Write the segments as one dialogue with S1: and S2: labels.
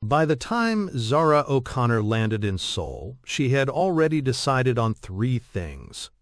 S1: By the time Zara O'Connor landed in Seoul, she had already decided on 3 things.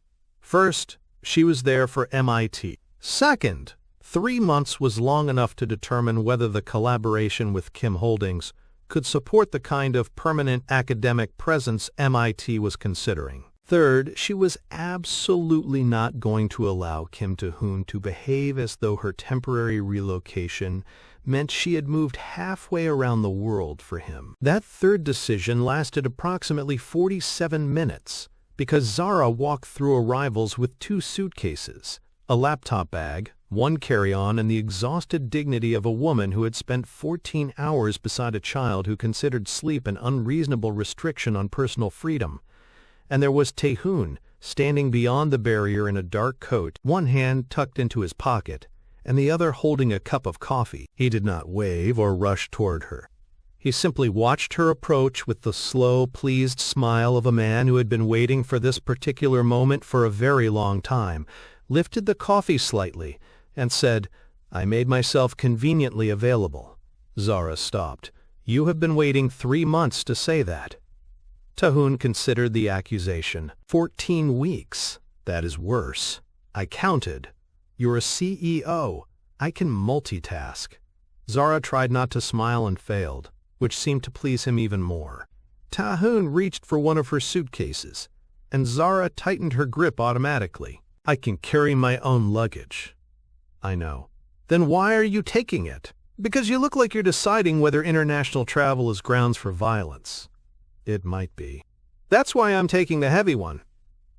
S1: First, she was there for MIT. Second, 3 months was long enough to determine whether the collaboration with Kim Holdings could support the kind of permanent academic presence MIT was considering. Third, she was absolutely not going to allow Kim Ta-Hoon to behave as though her temporary relocation meant she had moved halfway around the world for him. That third decision lasted approximately 47 minutes because Zara walked through arrivals with 2 suitcases, a laptop bag, 1 carry-on, and the exhausted dignity of a woman who had spent 14 hours beside a child who considered sleep an unreasonable restriction on personal freedom. And there was Ta-Hoon, standing beyond the barrier in a dark coat, one hand tucked into his pocket, and the other holding a cup of coffee. He did not wave or rush toward her. He simply watched her approach with the slow, pleased smile of a man who had been waiting for this particular moment for a very long time, lifted the coffee slightly, and said, "I made myself conveniently available." Zara stopped. "You have been waiting 3 months to say that." Ta-Hoon considered the accusation. 14 weeks. That is worse. I counted. You're a CEO. I can multitask. Zara tried not to smile and failed, which seemed to please him even more. Ta-Hoon reached for one of her suitcases, and Zara tightened her grip automatically. I can carry my own luggage. I know. Then why are you taking it? Because you look like you're deciding whether international travel is grounds for violence. It might be. That's why I'm taking the heavy one.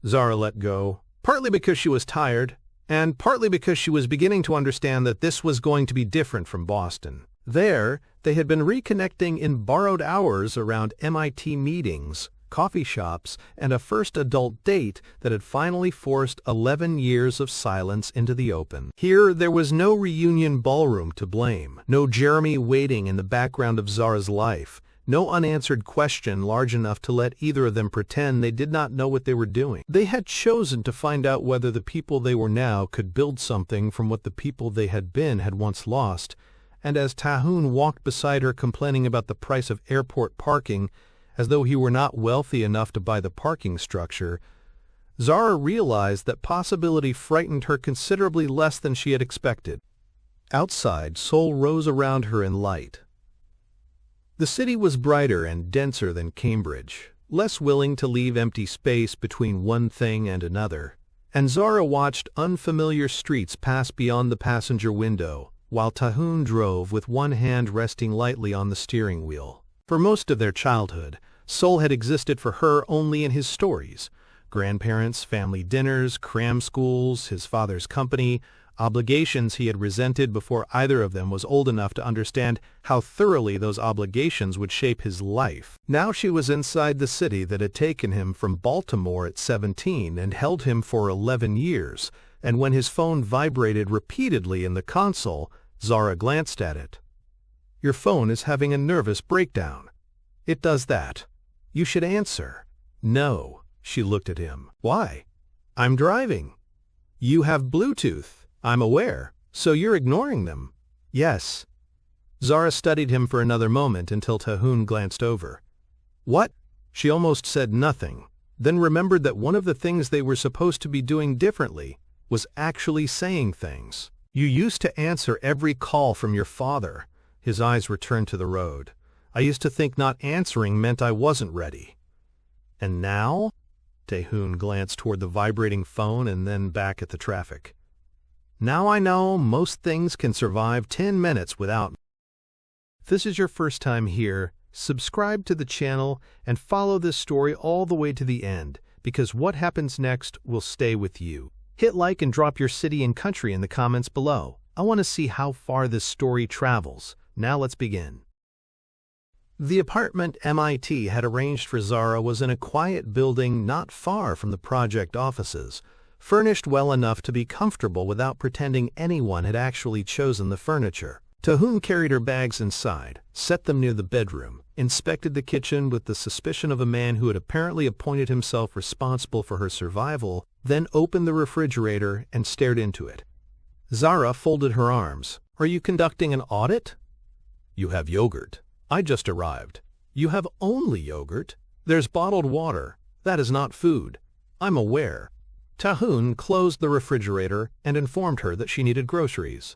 S1: Zara let go, partly because she was tired, and partly because she was beginning to understand that this was going to be different from Boston. There, they had been reconnecting in borrowed hours around MIT meetings, coffee shops, and a first adult date that had finally forced 11 years of silence into the open. Here, there was no reunion ballroom to blame, no Jeremy waiting in the background of Zara's life, no unanswered question large enough to let either of them pretend they did not know what they were doing. They had chosen to find out whether the people they were now could build something from what the people they had been had once lost, and as Ta-Hoon walked beside her complaining about the price of airport parking as though he were not wealthy enough to buy the parking structure, Zara realized that possibility frightened her considerably less than she had expected. Outside, Seoul rose around her in light. The city was brighter and denser than Cambridge, less willing to leave empty space between one thing and another, and Zara watched unfamiliar streets pass beyond the passenger window, while Ta-Hoon drove with one hand resting lightly on the steering wheel. For most of their childhood, Seoul had existed for her only in his stories: grandparents, family dinners, cram schools, his father's company, obligations he had resented before either of them was old enough to understand how thoroughly those obligations would shape his life. Now she was inside the city that had taken him from Baltimore at 17 and held him for 11 years, and when his phone vibrated repeatedly in the console, Zara glanced at it. "Your phone is having a nervous breakdown." "It does that. You should answer." "No." She looked at him. "Why?" "I'm driving." "You have Bluetooth. I'm aware. So you're ignoring them." "Yes." Zara studied him for another moment until Ta-Hoon glanced over. "What?" She almost said nothing, then remembered that one of the things they were supposed to be doing differently was actually saying things. "You used to answer every call from your father." His eyes returned to the road. "I used to think not answering meant I wasn't ready." "And now?" Ta-Hoon glanced toward the vibrating phone and then back at the traffic. "Now I know most things can survive 10 minutes without me." If this is your first time here, subscribe to the channel and follow this story all the way to the end, because what happens next will stay with you. Hit like and drop your city and country in the comments below. I want to see how far this story travels. Now let's begin. The apartment MIT had arranged for Zara was in a quiet building not far from the project offices, furnished well enough to be comfortable without pretending anyone had actually chosen the furniture. Ta-Hoon carried her bags inside, set them near the bedroom, inspected the kitchen with the suspicion of a man who had apparently appointed himself responsible for her survival, then opened the refrigerator and stared into it. Zara folded her arms. "Are you conducting an audit?" "You have yogurt." I just arrived. You have only yogurt? There's bottled water. That is not food. I'm aware. Ta-Hoon closed the refrigerator and informed her that she needed groceries.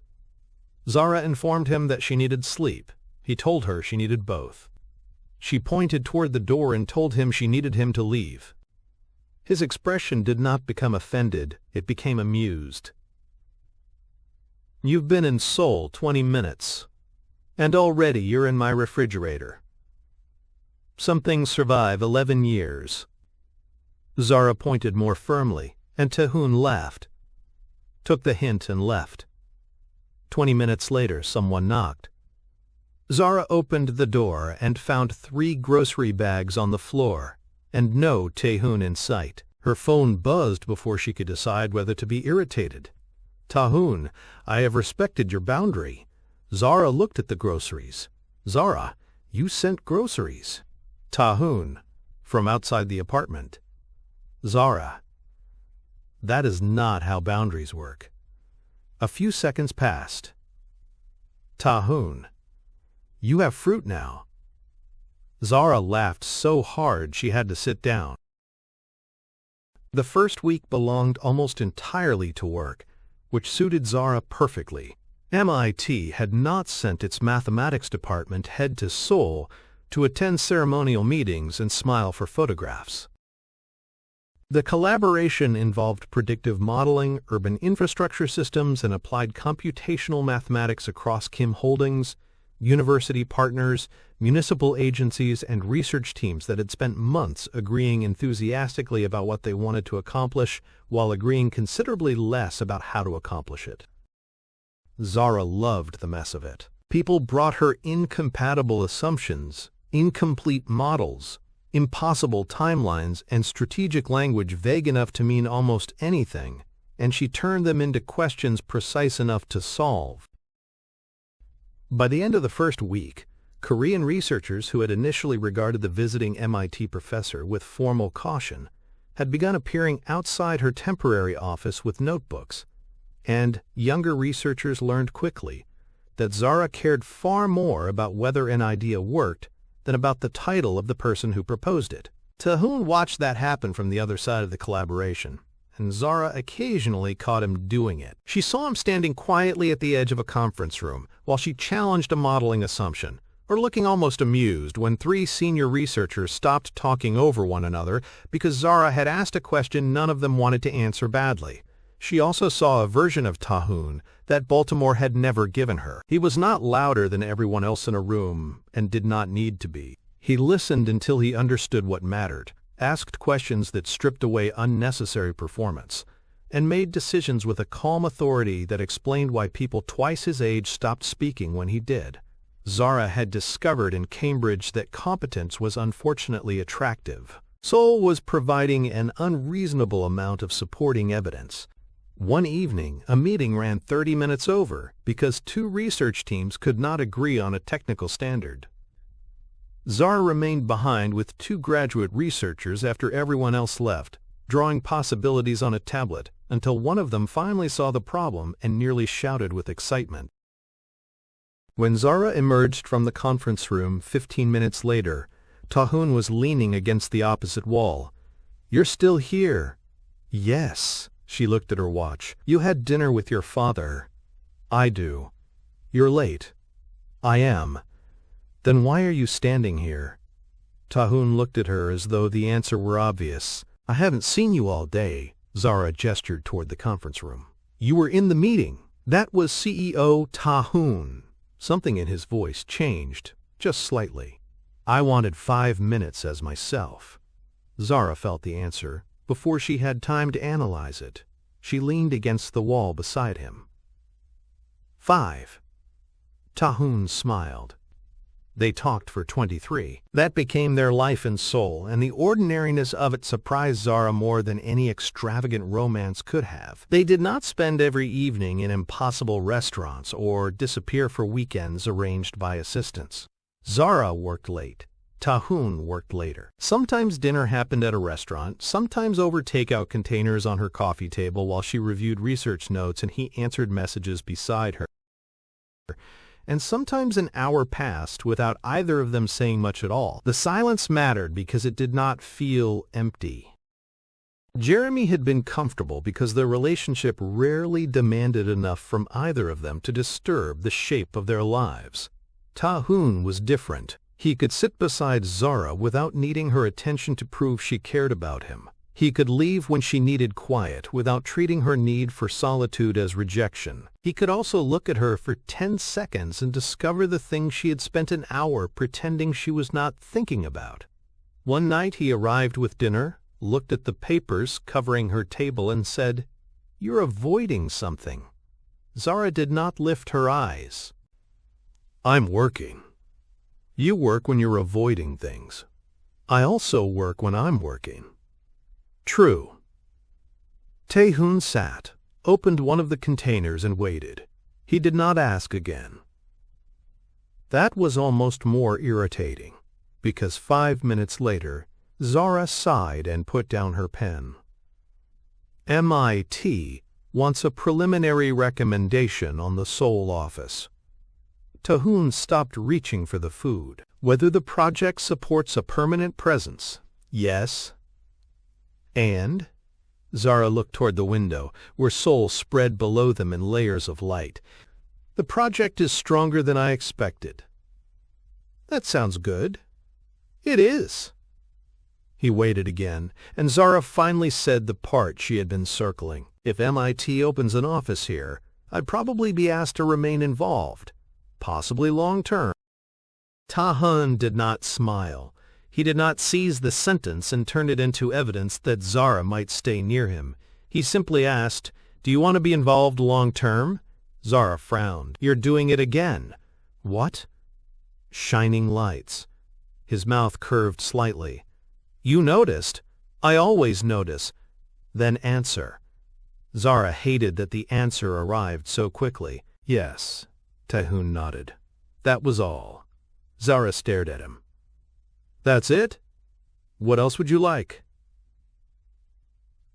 S1: Zara informed him that she needed sleep. He told her she needed both. She pointed toward the door and told him she needed him to leave. His expression did not become offended, it became amused. You've been in Seoul 20 minutes, and already you're in my refrigerator. Some things survive 11 years. Zara pointed more firmly, and Ta-Hoon laughed, took the hint and left. 20 minutes later, someone knocked. Zara opened the door and found 3 grocery bags on the floor, and no Ta-Hoon in sight. Her phone buzzed before she could decide whether to be irritated. Ta-Hoon, I have respected your boundary. Zara looked at the groceries. Zara, you sent groceries. Ta-Hoon, from outside the apartment. Zara, that is not how boundaries work. A few seconds passed. Ta-Hoon, you have fruit now. Zara laughed so hard she had to sit down. The first week belonged almost entirely to work, which suited Zara perfectly. MIT had not sent its mathematics department head to Seoul to attend ceremonial meetings and smile for photographs. The collaboration involved predictive modeling, urban infrastructure systems, and applied computational mathematics across Kim Holdings, university partners, municipal agencies, and research teams that had spent months agreeing enthusiastically about what they wanted to accomplish while agreeing considerably less about how to accomplish it. Zara loved the mess of it. People brought her incompatible assumptions, incomplete models, impossible timelines, and strategic language vague enough to mean almost anything, and she turned them into questions precise enough to solve. By the end of the first week, Korean researchers who had initially regarded the visiting MIT professor with formal caution had begun appearing outside her temporary office with notebooks, and younger researchers learned quickly that Zara cared far more about whether an idea worked than about the title of the person who proposed it. Ta-Hoon watched that happen from the other side of the collaboration, and Zara occasionally caught him doing it. She saw him standing quietly at the edge of a conference room while she challenged a modeling assumption, or looking almost amused when 3 senior researchers stopped talking over one another because Zara had asked a question none of them wanted to answer badly. She also saw a version of Ta-Hoon that Baltimore had never given her. He was not louder than everyone else in a room and did not need to be. He listened until he understood what mattered, asked questions that stripped away unnecessary performance, and made decisions with a calm authority that explained why people twice his age stopped speaking when he did. Zara had discovered in Cambridge that competence was unfortunately attractive. Seoul was providing an unreasonable amount of supporting evidence. One evening, a meeting ran 30 minutes over because 2 research teams could not agree on a technical standard. Zara remained behind with 2 graduate researchers after everyone else left, drawing possibilities on a tablet until one of them finally saw the problem and nearly shouted with excitement. When Zara emerged from the conference room 15 minutes later, Ta-Hoon was leaning against the opposite wall. "You're still here." "Yes." She looked at her watch. "You had dinner with your father." "I do." "You're late." "I am." "Then why are you standing here?" Ta-Hoon looked at her as though the answer were obvious. "I haven't seen you all day." Zara gestured toward the conference room. "You were in the meeting." That was CEO Ta-Hoon. Something in his voice changed, just slightly. "I wanted 5 minutes as myself." Zara felt the answer before she had time to analyze it. She leaned against the wall beside him. 5. Ta-Hoon smiled. They talked for 23. That became their life in Seoul, and the ordinariness of it surprised Zara more than any extravagant romance could have. They did not spend every evening in impossible restaurants or disappear for weekends arranged by assistants. Zara worked late. Ta-Hoon worked later. Sometimes dinner happened at a restaurant, sometimes over takeout containers on her coffee table while she reviewed research notes and he answered messages beside her. and sometimes an hour passed without either of them saying much at all. The silence mattered because it did not feel empty. Jeremy had been comfortable because their relationship rarely demanded enough from either of them to disturb the shape of their lives. Ta-Hoon was different. He could sit beside Zara without needing her attention to prove she cared about him. He could leave when she needed quiet without treating her need for solitude as rejection. He could also look at her for 10 seconds and discover the things she had spent an hour pretending she was not thinking about. One night he arrived with dinner, looked at the papers covering her table and said, "You're avoiding something." Zara did not lift her eyes. "I'm working. You work when you're avoiding things. I also work when I'm working." True. Ta-Hoon sat, opened one of the containers and waited. He did not ask again. That was almost more irritating, because 5 minutes later, Zara sighed and put down her pen. MIT wants a preliminary recommendation on the Seoul office. Ta-Hoon stopped reaching for the food. Whether the project supports a permanent presence. Yes. And? Zara looked toward the window, where Seoul spread below them in layers of light. The project is stronger than I expected. That sounds good. It is. He waited again, and Zara finally said the part she had been circling. If MIT opens an office here, I'd probably be asked to remain involved, possibly long-term. Ta-Hoon did not smile. He did not seize the sentence and turn it into evidence that Zara might stay near him. He simply asked, "Do you want to be involved long-term?" Zara frowned. "You're doing it again." "What?" Shining lights. His mouth curved slightly. "You noticed. I always notice." "Then answer." Zara hated that the answer arrived so quickly. "Yes." Ta-Hoon nodded. That was all. Zara stared at him. "That's it? What else would you like?"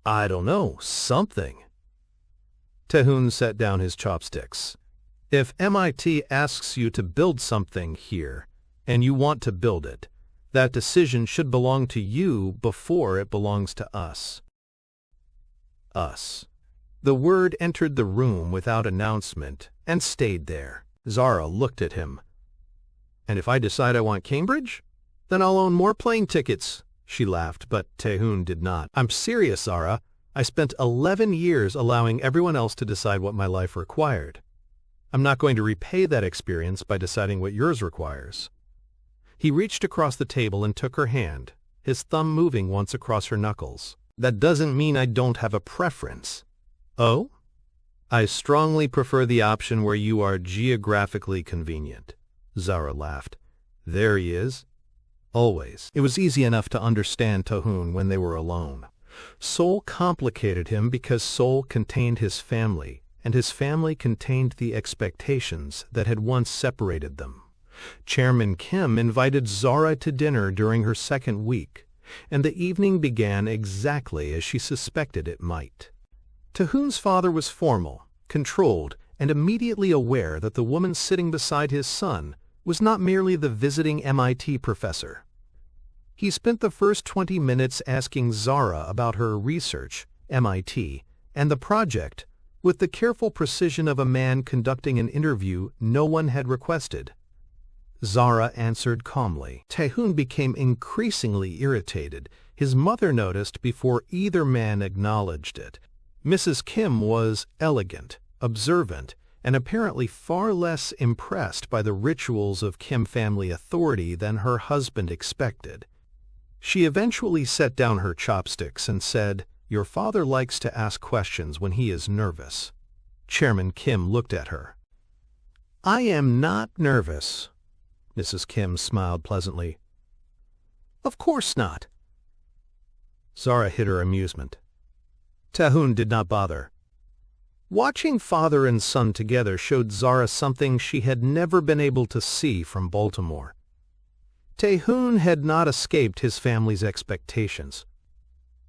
S1: "I don't know, something." Ta-Hoon set down his chopsticks. "If MIT asks you to build something here, and you want to build it, that decision should belong to you before it belongs to us." Us. The word entered the room without announcement and stayed there. Zara looked at him. "And if I decide I want Cambridge? Then I'll own more plane tickets." She laughed, but Ta-Hoon did not. "I'm serious, Zara. I spent 11 years allowing everyone else to decide what my life required. I'm not going to repay that experience by deciding what yours requires." He reached across the table and took her hand, his thumb moving once across her knuckles. "That doesn't mean I don't have a preference." "Oh?" "I strongly prefer the option where you are geographically convenient." Zara laughed. "There he is. Always." It was easy enough to understand Ta-Hoon when they were alone. Seoul complicated him because Seoul contained his family, and his family contained the expectations that had once separated them. Chairman Kim invited Zara to dinner during her second week, and the evening began exactly as she suspected it might. Ta-Hoon's father was formal, controlled, and immediately aware that the woman sitting beside his son was not merely the visiting MIT professor. He spent the first 20 minutes asking Zara about her research, MIT, and the project, with the careful precision of a man conducting an interview no one had requested. Zara answered calmly. Ta-Hoon became increasingly irritated. His mother noticed before either man acknowledged it. Mrs. Kim was elegant, observant, and apparently far less impressed by the rituals of Kim family authority than her husband expected. She eventually set down her chopsticks and said, "Your father likes to ask questions when he is nervous." Chairman Kim looked at her. "I am not nervous." Mrs. Kim smiled pleasantly. "Of course not." Zara hid her amusement. Ta-Hoon did not bother. Watching father and son together showed Zara something she had never been able to see from Baltimore. Ta-Hoon had not escaped his family's expectations.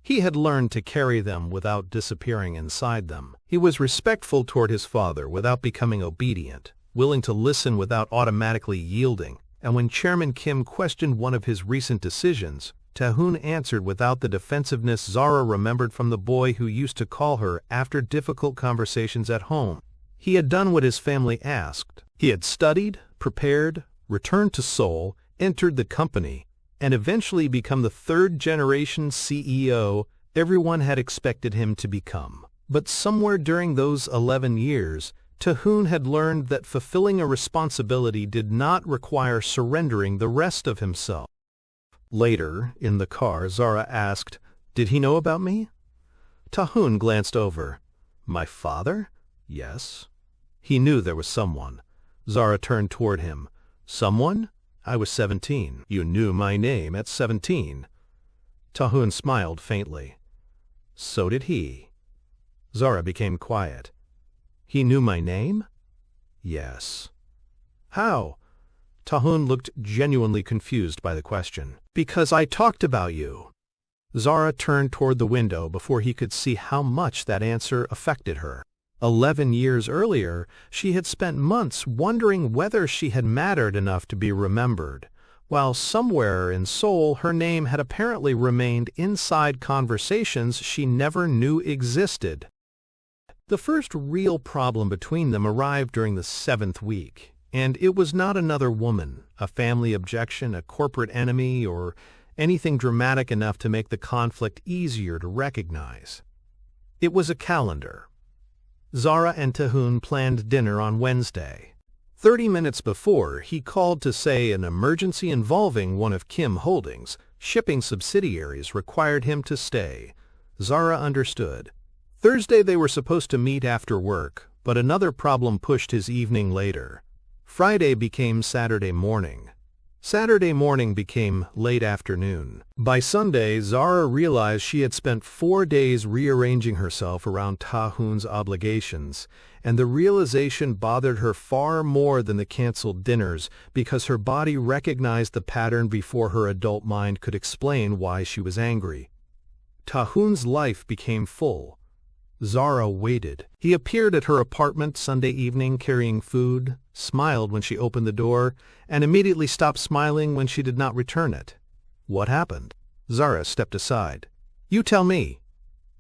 S1: He had learned to carry them without disappearing inside them. He was respectful toward his father without becoming obedient, willing to listen without automatically yielding, and when Chairman Kim questioned one of his recent decisions, Ta-Hoon answered without the defensiveness Zara remembered from the boy who used to call her after difficult conversations at home. He had done what his family asked. He had studied, prepared, returned to Seoul, entered the company, and eventually become the third-generation CEO everyone had expected him to become. But somewhere during those 11 years, Ta-Hoon had learned that fulfilling a responsibility did not require surrendering the rest of himself. Later, in the car, Zara asked, "Did he know about me?" Ta-Hoon glanced over. "My father? Yes." He knew there was someone. Zara turned toward him. "Someone? I was 17. You knew my name at 17. Ta-Hoon smiled faintly. "So did he." Zara became quiet. "He knew my name?" "Yes." "How?" Ta-Hoon looked genuinely confused by the question. "Because I talked about you." Zara turned toward the window before he could see how much that answer affected her. 11 years earlier, she had spent months wondering whether she had mattered enough to be remembered, while somewhere in Seoul her name had apparently remained inside conversations she never knew existed. The first real problem between them arrived during the 7th week, and it was not another woman, a family objection, a corporate enemy, or anything dramatic enough to make the conflict easier to recognize. It was a calendar. Zara and Ta-Hoon planned dinner on Wednesday. 30 minutes before, he called to say an emergency involving one of Kim Holdings' shipping subsidiaries required him to stay. Zara understood. Thursday they were supposed to meet after work, but another problem pushed his evening later. Friday became Saturday morning. Saturday morning became late afternoon. By Sunday, Zara realized she had spent 4 days rearranging herself around Ta-Hoon's obligations, and the realization bothered her far more than the canceled dinners because her body recognized the pattern before her adult mind could explain why she was angry. Ta-Hoon's life became full. Zara waited. He appeared at her apartment Sunday evening carrying food, smiled when she opened the door, and immediately stopped smiling when she did not return it. What happened? Zara stepped aside. "You tell me."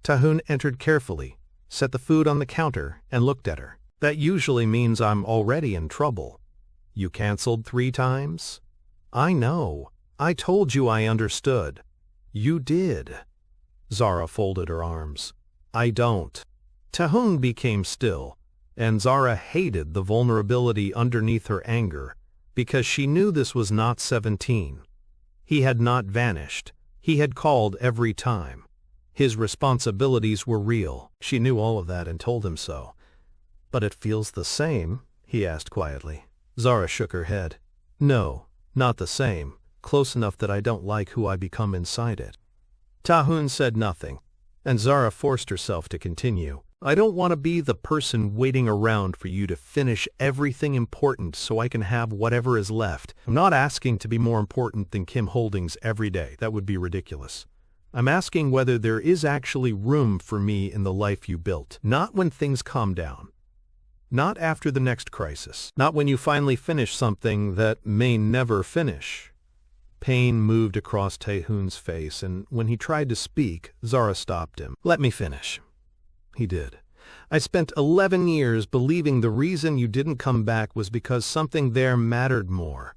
S1: Ta-Hoon entered carefully, set the food on the counter, and looked at her. "That usually means I'm already in trouble. You canceled 3 times? I know. I told you I understood." "You did." Zara folded her arms. "I don't." Ta-Hoon became still, and Zara hated the vulnerability underneath her anger, because she knew this was not 17. He had not vanished. He had called every time. His responsibilities were real. She knew all of that and told him so. "But it feels the same?" he asked quietly. Zara shook her head. "No, not the same. Close enough that I don't like who I become inside it." Ta-Hoon said nothing, and Zara forced herself to continue. "I don't want to be the person waiting around for you to finish everything important so I can have whatever is left. I'm not asking to be more important than Kim Holdings every day. That would be ridiculous. I'm asking whether there is actually room for me in the life you built. Not when things calm down. Not after the next crisis. Not when you finally finish something that may never finish." Pain moved across Ta-Hoon's face, and when he tried to speak, Zara stopped him. "Let me finish." He did. "I spent 11 years believing the reason you didn't come back was because something there mattered more.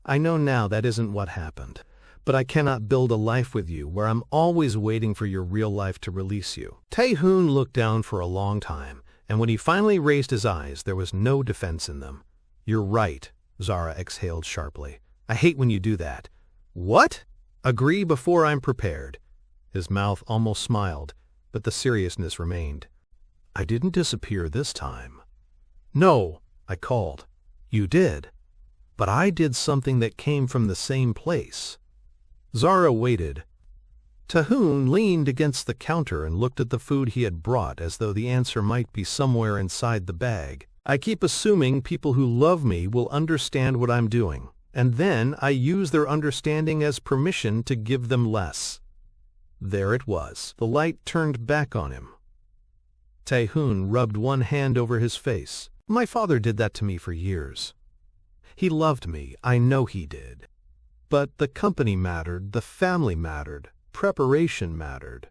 S1: I know now that isn't what happened. But I cannot build a life with you where I'm always waiting for your real life to release you." Ta-Hoon looked down for a long time, and when he finally raised his eyes, there was no defense in them. "You're right," Zara exhaled sharply. "I hate when you do that." "What?" "Agree before I'm prepared." His mouth almost smiled, but the seriousness remained. "I didn't disappear this time." "No," I called. "You did. But I did something that came from the same place." Zara waited. Ta-Hoon leaned against the counter and looked at the food he had brought as though the answer might be somewhere inside the bag. "I keep assuming people who love me will understand what I'm doing, and then I use their understanding as permission to give them less." There it was. The light turned back on him. Ta-Hoon rubbed one hand over his face. My father did that to me for years. He loved me, I know he did. But the company mattered, the family mattered, preparation mattered.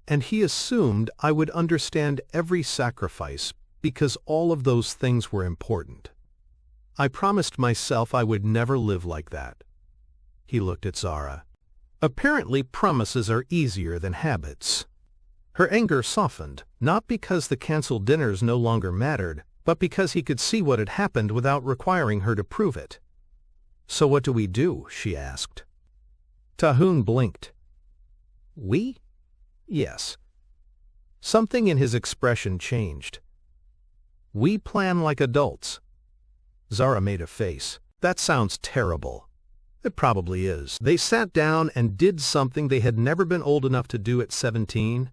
S1: And he assumed I would understand every sacrifice because all of those things were important. I promised myself I would never live like that. He looked at Zara. Apparently promises are easier than habits. Her anger softened, not because the canceled dinners no longer mattered, but because he could see what had happened without requiring her to prove it. So what do we do? She asked. Ta-Hoon blinked. We? Yes. Something in his expression changed. We plan like adults. Zara made a face. That sounds terrible. It probably is. They sat down and did something they had never been old enough to do at 17.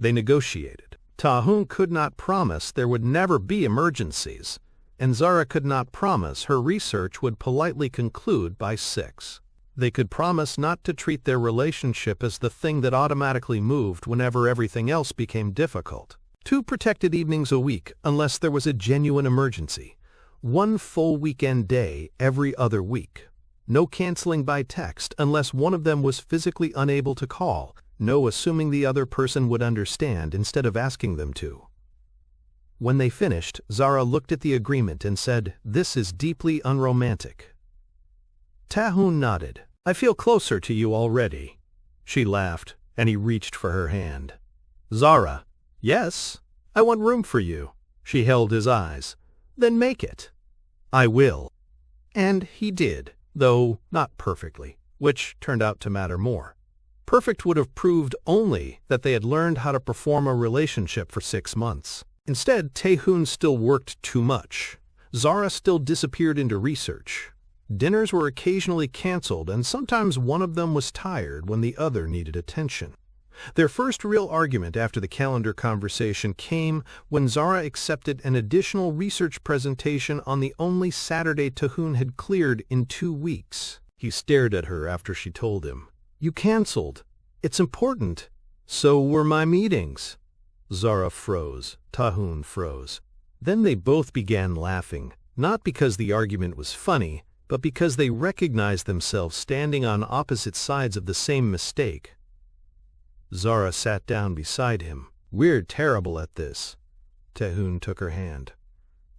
S1: They negotiated. Ta-Hoon could not promise there would never be emergencies, and Zara could not promise her research would politely conclude by 6. They could promise not to treat their relationship as the thing that automatically moved whenever everything else became difficult. 2 protected evenings a week unless there was a genuine emergency. 1 full weekend day every other week. No canceling by text unless one of them was physically unable to call. No assuming the other person would understand instead of asking them to. When they finished, Zara looked at the agreement and said, "This is deeply unromantic." Ta-Hoon nodded. "I feel closer to you already." She laughed, and he reached for her hand. "Zara." "Yes, I want room for you." She held his eyes. "Then make it." "I will." And he did, though not perfectly, which turned out to matter more. Perfect would have proved only that they had learned how to perform a relationship for 6 months. Instead, Ta-Hoon still worked too much. Zara still disappeared into research. Dinners were occasionally canceled, and sometimes one of them was tired when the other needed attention. Their first real argument after the calendar conversation came when Zara accepted an additional research presentation on the only Saturday Ta-Hoon had cleared in 2 weeks. He stared at her after she told him. "You canceled. It's important." "So were my meetings." Zara froze. Ta-Hoon froze. Then they both began laughing, not because the argument was funny, but because they recognized themselves standing on opposite sides of the same mistake. Zara sat down beside him. "We're terrible at this." Ta-Hoon took her hand.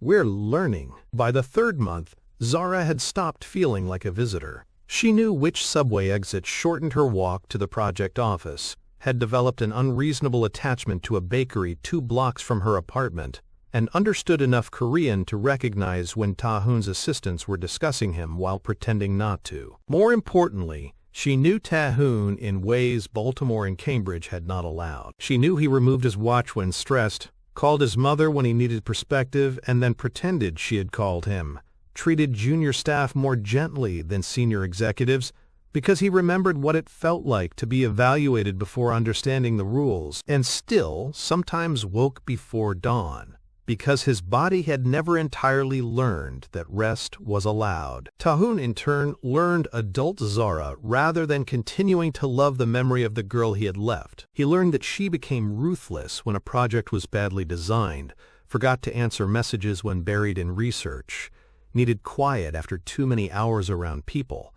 S1: "We're learning." By the 3rd month, Zara had stopped feeling like a visitor. She knew which subway exit shortened her walk to the project office, had developed an unreasonable attachment to a bakery 2 blocks from her apartment, and understood enough Korean to recognize when Ta-Hoon's assistants were discussing him while pretending not to. More importantly, she knew Ta-Hoon in ways Baltimore and Cambridge had not allowed. She knew he removed his watch when stressed, called his mother when he needed perspective, and then pretended she had called him, treated junior staff more gently than senior executives, because he remembered what it felt like to be evaluated before understanding the rules, and still sometimes woke before dawn, because his body had never entirely learned that rest was allowed. Ta-Hoon, in turn, learned adult Zara rather than continuing to love the memory of the girl he had left. He learned that she became ruthless when a project was badly designed, forgot to answer messages when buried in research, needed quiet after too many hours around people,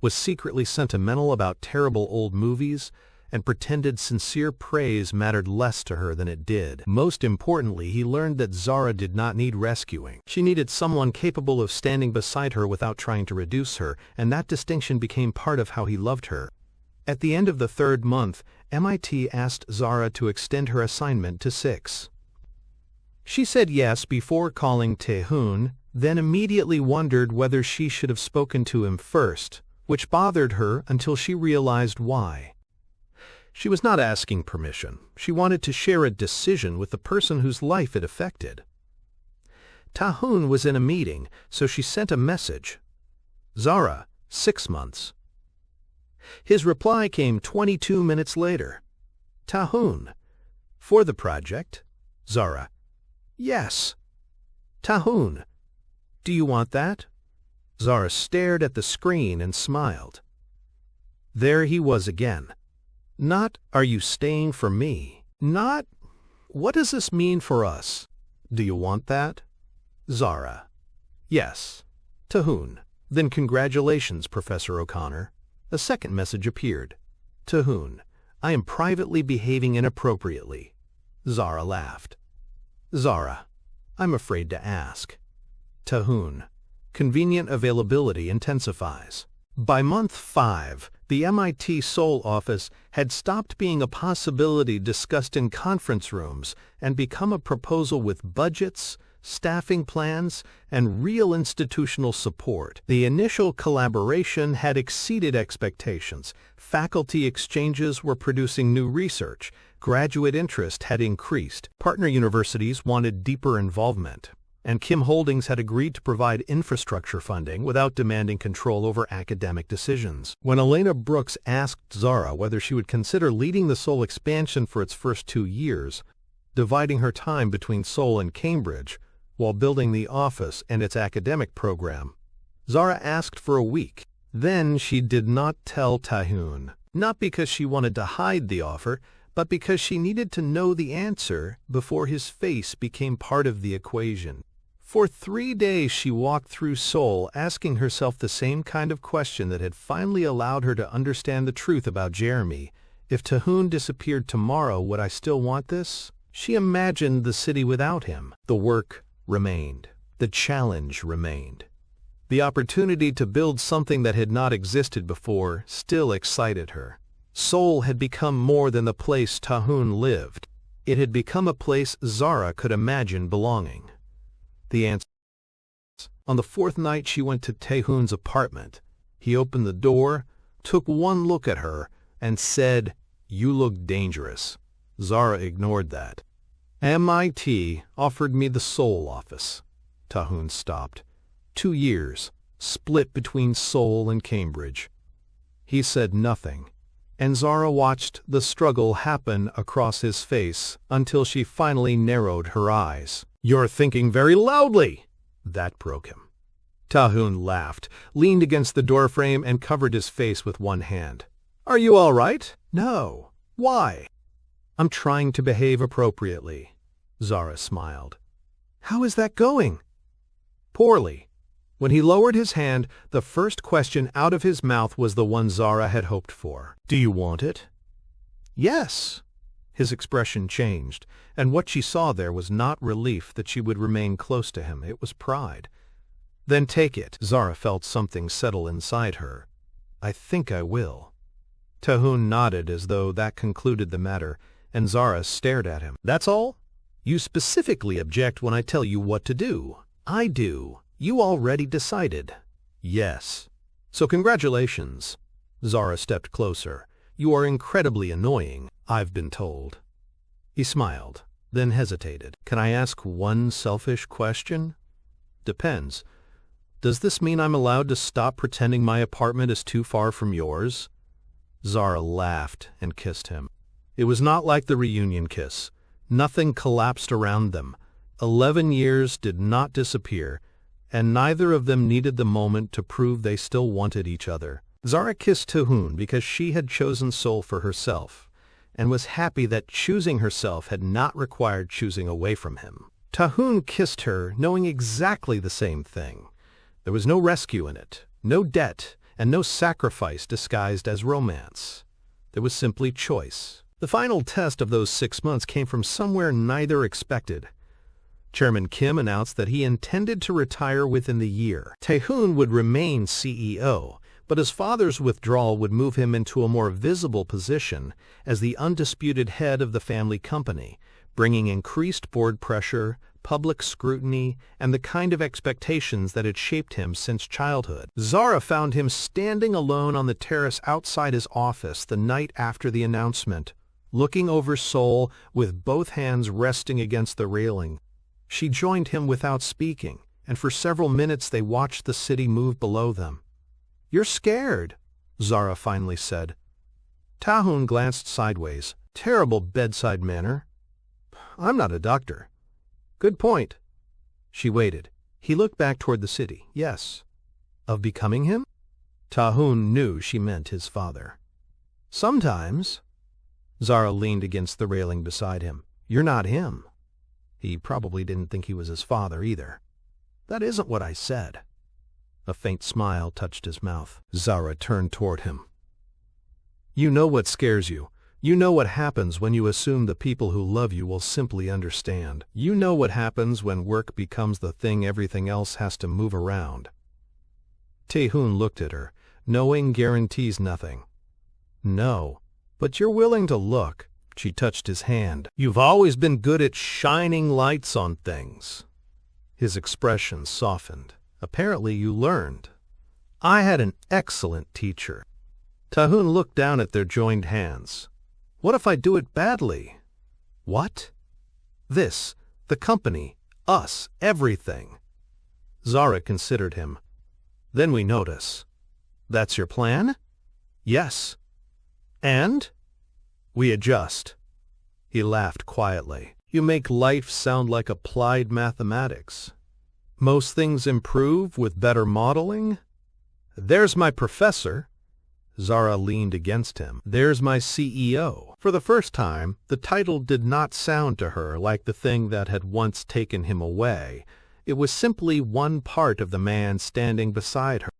S1: was secretly sentimental about terrible old movies, and pretended sincere praise mattered less to her than it did. Most importantly, he learned that Zara did not need rescuing. She needed someone capable of standing beside her without trying to reduce her, and that distinction became part of how he loved her. At the end of the 3rd month, MIT asked Zara to extend her assignment to 6. She said yes before calling Ta-Hoon, then immediately wondered whether she should have spoken to him first, which bothered her until she realized why. She was not asking permission. She wanted to share a decision with the person whose life it affected. Ta-Hoon was in a meeting, so she sent a message. "Zara, 6 months." His reply came 22 minutes later. "Ta-Hoon, for the project?" Zara: "Yes." "Ta-Hoon, do you want that?" Zara stared at the screen and smiled. There he was again. Not, "Are you staying for me?" Not, "What does this mean for us? Do you want that?" Zara. Yes. Ta-Hoon. Then congratulations, Professor O'Connor. A second message appeared. Ta-Hoon. I am privately behaving inappropriately. Zara laughed. Zara. I'm afraid to ask. Ta-Hoon. Convenient availability intensifies. By month 5, the MIT Seoul office had stopped being a possibility discussed in conference rooms and become a proposal with budgets, staffing plans, and real institutional support. The initial collaboration had exceeded expectations. Faculty exchanges were producing new research. Graduate interest had increased. Partner universities wanted deeper involvement. And Kim Holdings had agreed to provide infrastructure funding without demanding control over academic decisions. When Elena Brooks asked Zara whether she would consider leading the Seoul expansion for its first 2 years, dividing her time between Seoul and Cambridge, while building the office and its academic program, Zara asked for a week. Then she did not tell Ta-Hoon, not because she wanted to hide the offer, but because she needed to know the answer before his face became part of the equation. For 3 days she walked through Seoul asking herself the same kind of question that had finally allowed her to understand the truth about Jeremy. If Ta-Hoon disappeared tomorrow, would I still want this? She imagined the city without him. The work remained. The challenge remained. The opportunity to build something that had not existed before still excited her. Seoul had become more than the place Ta-Hoon lived. It had become a place Zara could imagine belonging. The answer. On the 4th night she went to Ta-Hoon's apartment. He opened the door, took one look at her, and said, "You look dangerous." Zara ignored that. MIT offered me the Seoul office. Ta-Hoon stopped. 2 years, split between Seoul and Cambridge. He said nothing, and Zara watched the struggle happen across his face until she finally narrowed her eyes. "You're thinking very loudly!" That broke him. Ta-Hoon laughed, leaned against the doorframe, and covered his face with one hand. "Are you all right?" "No." "Why?" "I'm trying to behave appropriately." Zara smiled. "How is that going?" "Poorly." When he lowered his hand, the first question out of his mouth was the one Zara had hoped for. "Do you want it?" "Yes." His expression changed, and what she saw there was not relief that she would remain close to him. It was pride. "Then take it." Zara felt something settle inside her. "I think I will." Ta-Hoon nodded as though that concluded the matter, and Zara stared at him. "That's all? You specifically object when I tell you what to do." "I do. You already decided." "Yes." "So congratulations." Zara stepped closer. "You are incredibly annoying, I've been told." He smiled, then hesitated. "Can I ask one selfish question?" "Depends. Does this mean I'm allowed to stop pretending my apartment is too far from yours?" Zara laughed and kissed him. It was not like the reunion kiss. Nothing collapsed around them. 11 years did not disappear, and neither of them needed the moment to prove they still wanted each other. Zara kissed Ta-Hoon because she had chosen Seoul for herself, and was happy that choosing herself had not required choosing away from him. Ta-Hoon kissed her, knowing exactly the same thing. There was no rescue in it, no debt, and no sacrifice disguised as romance. There was simply choice. The final test of those 6 months came from somewhere neither expected. Chairman Kim announced that he intended to retire within the year. Ta-Hoon would remain CEO, but his father's withdrawal would move him into a more visible position as the undisputed head of the family company, bringing increased board pressure, public scrutiny, and the kind of expectations that had shaped him since childhood. Zara found him standing alone on the terrace outside his office the night after the announcement, looking over Seoul with both hands resting against the railing. She joined him without speaking, and for several minutes they watched the city move below them. "You're scared," Zara finally said. Ta-Hoon glanced sideways. "Terrible bedside manner." "I'm not a doctor." "Good point." She waited. He looked back toward the city. "Yes." "Of becoming him?" Ta-Hoon knew she meant his father. "Sometimes." Zara leaned against the railing beside him. "You're not him." He probably didn't think he was his father either. That isn't what I said. A faint smile touched his mouth. Zara turned toward him. You know what scares you. You know what happens when you assume the people who love you will simply understand. You know what happens when work becomes the thing everything else has to move around. Ta-Hoon looked at her. Knowing guarantees nothing. No, but you're willing to look. She touched his hand. You've always been good at shining lights on things. His expression softened. Apparently you learned. I had an excellent teacher. Ta-Hoon looked down at their joined hands. What if I do it badly? What? This, the company, us, everything. Zara considered him. Then we notice. That's your plan? Yes. And? We adjust. He laughed quietly. You make life sound like applied mathematics. Most things improve with better modeling? There's my professor. Zara leaned against him. There's my CEO. For the first time, the title did not sound to her like the thing that had once taken him away. It was simply one part of the man standing beside her.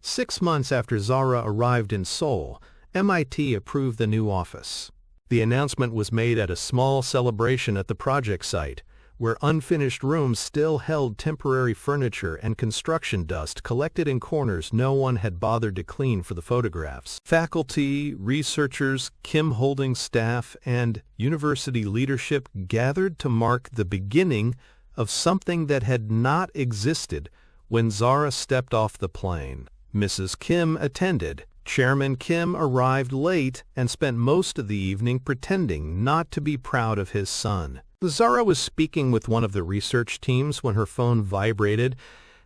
S1: 6 months after Zara arrived in Seoul, MIT approved the new office. The announcement was made at a small celebration at the project site, where unfinished rooms still held temporary furniture and construction dust collected in corners no one had bothered to clean for the photographs. Faculty, researchers, Kim Holdings staff, and university leadership gathered to mark the beginning of something that had not existed when Zara stepped off the plane. Mrs. Kim attended. Chairman Kim arrived late and spent most of the evening pretending not to be proud of his son. Zara was speaking with one of the research teams when her phone vibrated,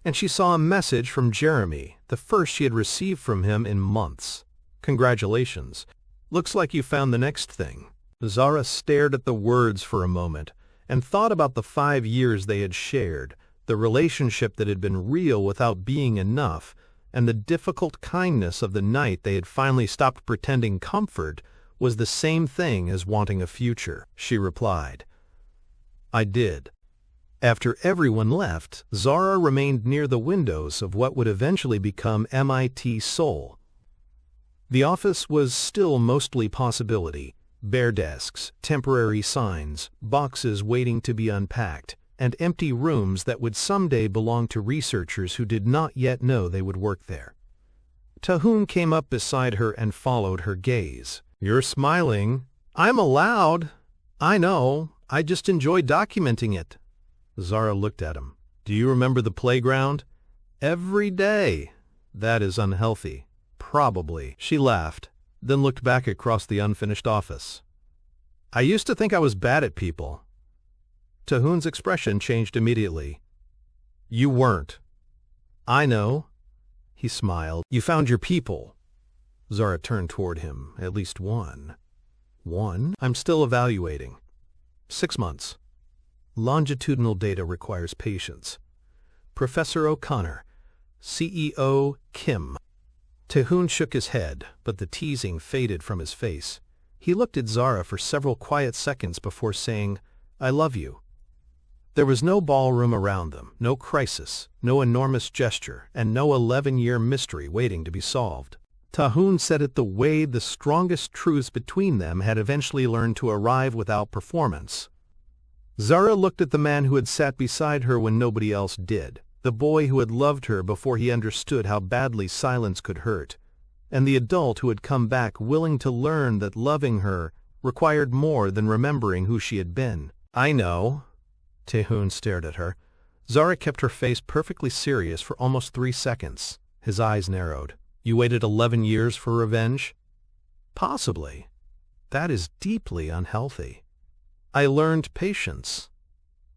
S1: and she saw a message from Jeremy, the first she had received from him in months. Congratulations. Looks like you found the next thing. Zara stared at the words for a moment and thought about the 5 years they had shared, the relationship that had been real without being enough, and the difficult kindness of the night they had finally stopped pretending comfort was the same thing as wanting a future. She replied, I did. After everyone left, Zara remained near the windows of what would eventually become MIT Seoul. The office was still mostly possibility. Bare desks, temporary signs, boxes waiting to be unpacked, and empty rooms that would someday belong to researchers who did not yet know they would work there. Ta-Hoon came up beside her and followed her gaze. You're smiling. I'm allowed. I know. I just enjoy documenting it. Zara looked at him. Do you remember the playground? Every day. That is unhealthy. Probably. She laughed, then looked back across the unfinished office. I used to think I was bad at people. Ta-Hoon's expression changed immediately. You weren't. I know. He smiled. You found your people. Zara turned toward him. At least one. One? I'm still evaluating. 6 months. Longitudinal data requires patience. Professor O'Connor. CEO Kim. Ta-Hoon shook his head, but the teasing faded from his face. He looked at Zara for several quiet seconds before saying, I love you. There was no ballroom around them, no crisis, no enormous gesture, and no 11-year mystery waiting to be solved. Ta-Hoon said it the way the strongest truths between them had eventually learned to arrive without performance. Zara looked at the man who had sat beside her when nobody else did, the boy who had loved her before he understood how badly silence could hurt, and the adult who had come back willing to learn that loving her required more than remembering who she had been. I know. Ta-Hoon stared at her. Zara kept her face perfectly serious for almost 3 seconds. His eyes narrowed. You waited 11 years for revenge? Possibly. That is deeply unhealthy. I learned patience.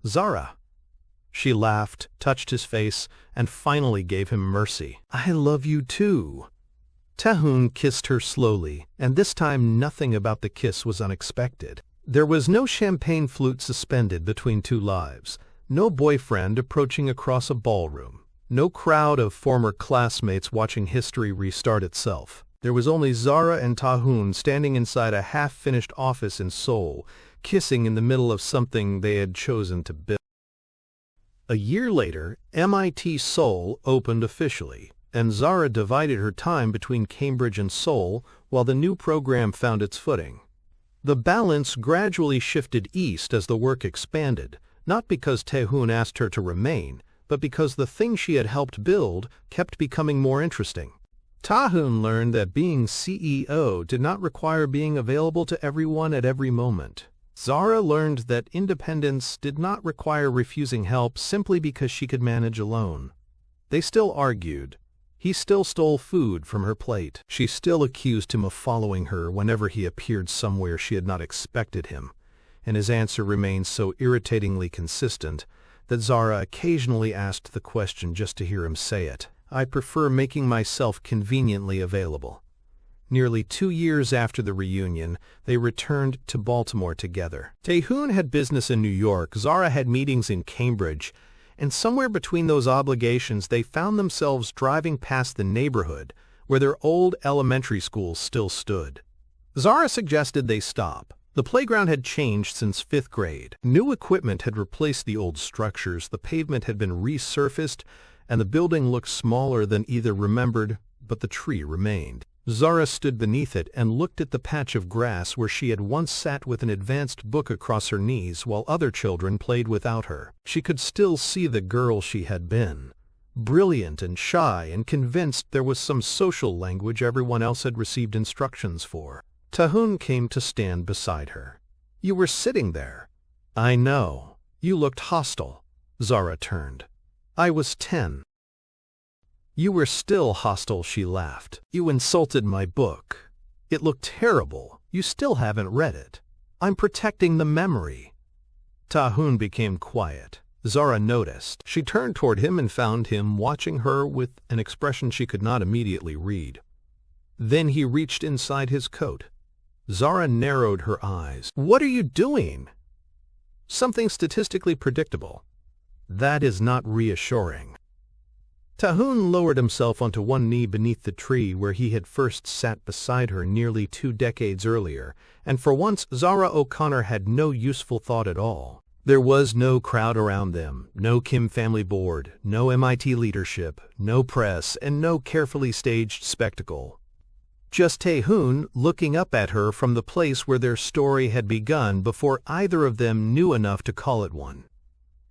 S1: Zara. She laughed, touched his face, and finally gave him mercy. I love you too. Ta-Hoon kissed her slowly, and this time nothing about the kiss was unexpected. There was no champagne flute suspended between two lives, no boyfriend approaching across a ballroom. No crowd of former classmates watching history restart itself. There was only Zara and Ta-Hoon standing inside a half-finished office in Seoul, kissing in the middle of something they had chosen to build. A year later, MIT Seoul opened officially, and Zara divided her time between Cambridge and Seoul while the new program found its footing. The balance gradually shifted east as the work expanded, not because Ta-Hoon asked her to remain, but because the thing she had helped build kept becoming more interesting. Ta-Hoon learned that being CEO did not require being available to everyone at every moment. Zara learned that independence did not require refusing help simply because she could manage alone. They still argued. He still stole food from her plate. She still accused him of following her whenever he appeared somewhere she had not expected him, and his answer remained so irritatingly consistent that Zara occasionally asked the question just to hear him say it. "I prefer making myself conveniently available." Nearly 2 years after the reunion, they returned to Baltimore together. Ta-Hoon had business in New York, Zara had meetings in Cambridge, and somewhere between those obligations they found themselves driving past the neighborhood where their old elementary school still stood. Zara suggested they stop. The playground had changed since 5th grade. New equipment had replaced the old structures, the pavement had been resurfaced, and the building looked smaller than either remembered, but the tree remained. Zara stood beneath it and looked at the patch of grass where she had once sat with an advanced book across her knees while other children played without her. She could still see the girl she had been, brilliant and shy and convinced there was some social language everyone else had received instructions for. Ta-Hoon came to stand beside her. "You were sitting there." "I know. You looked hostile." Zara turned. "I was 10. "You were still hostile," she laughed. "You insulted my book. It looked terrible. You still haven't read it. I'm protecting the memory." Ta-Hoon became quiet. Zara noticed. She turned toward him and found him watching her with an expression she could not immediately read. Then he reached inside his coat. Zara narrowed her eyes. "What are you doing?" "Something statistically predictable." "That is not reassuring." Ta-Hoon lowered himself onto one knee beneath the tree where he had first sat beside her nearly 2 decades earlier, and for once Zara O'Connor had no useful thought at all. There was no crowd around them, no Kim family board, no MIT leadership, no press, and no carefully staged spectacle. Just Ta-Hoon looking up at her from the place where their story had begun before either of them knew enough to call it one.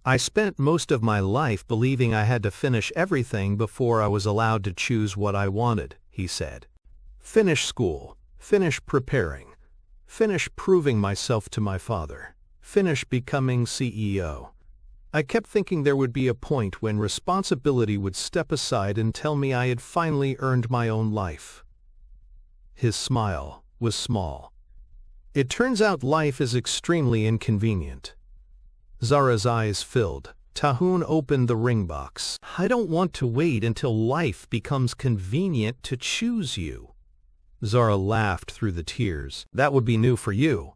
S1: "I spent most of my life believing I had to finish everything before I was allowed to choose what I wanted," he said. "Finish school, finish preparing, finish proving myself to my father, finish becoming CEO. I kept thinking there would be a point when responsibility would step aside and tell me I had finally earned my own life." His smile was small. "It turns out life is extremely inconvenient." Zara's eyes filled. Ta-Hoon opened the ring box. "I don't want to wait until life becomes convenient to choose you." Zara laughed through the tears. "That would be new for you."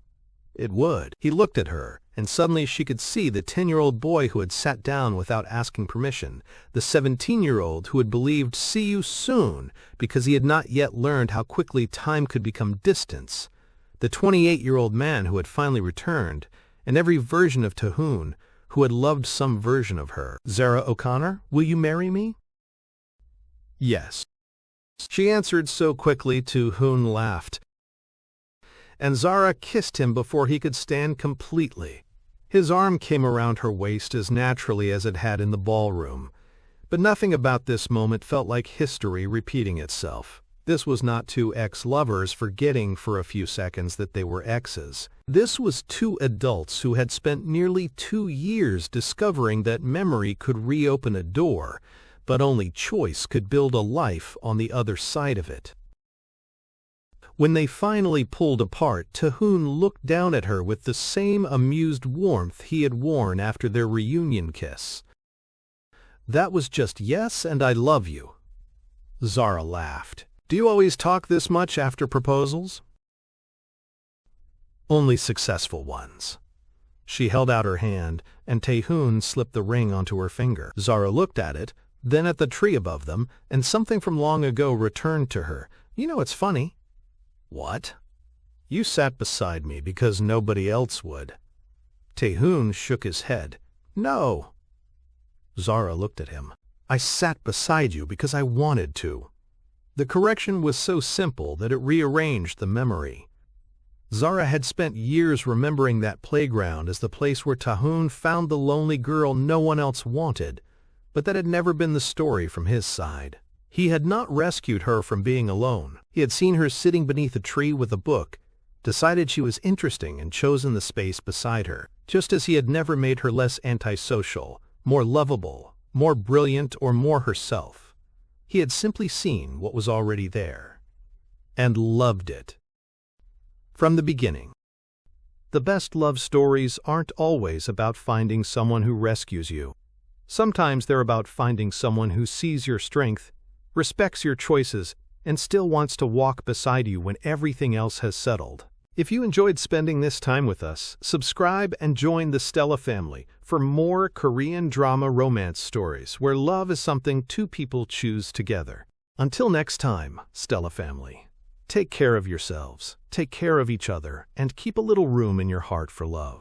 S1: "It would." He looked at her, and suddenly she could see the 10-year-old boy who had sat down without asking permission, the 17-year-old who had believed "see you soon" because he had not yet learned how quickly time could become distance, the 28-year-old man who had finally returned, and every version of Ta-Hoon who had loved some version of her. "Zara O'Connor, will you marry me?" "Yes." She answered so quickly Ta-Hoon laughed, and Zara kissed him before he could stand completely. His arm came around her waist as naturally as it had in the ballroom, but nothing about this moment felt like history repeating itself. This was not 2 ex-lovers forgetting for a few seconds that they were exes. This was 2 adults who had spent nearly 2 years discovering that memory could reopen a door, but only choice could build a life on the other side of it. When they finally pulled apart, Ta-Hoon looked down at her with the same amused warmth he had worn after their reunion kiss. "That was just yes and I love you." Zara laughed. "Do you always talk this much after proposals?" "Only successful ones." She held out her hand, and Ta-Hoon slipped the ring onto her finger. Zara looked at it, then at the tree above them, and something from long ago returned to her. "You know, it's funny." "What?" "You sat beside me because nobody else would." Ta-Hoon shook his head. "No." Zara looked at him. I sat beside you because I wanted to. The correction was so simple that it rearranged the memory. Zara had spent years remembering that playground as the place where Ta-Hoon found the lonely girl no one else wanted, but that had never been the story from his side. He had not rescued her from being alone. He had seen her sitting beneath a tree with a book, decided she was interesting and chosen the space beside her, just as he had never made her less antisocial, more lovable, more brilliant, or more herself. He had simply seen what was already there, and loved it. From the beginning. The best love stories aren't always about finding someone who rescues you. Sometimes they're about finding someone who sees your strength, respects your choices, and still wants to walk beside you when everything else has settled. If you enjoyed spending this time with us, subscribe and join the Stella family for more Korean drama romance stories where love is something two people choose together. Until next time, Stella family, take care of yourselves, take care of each other, and keep a little room in your heart for love.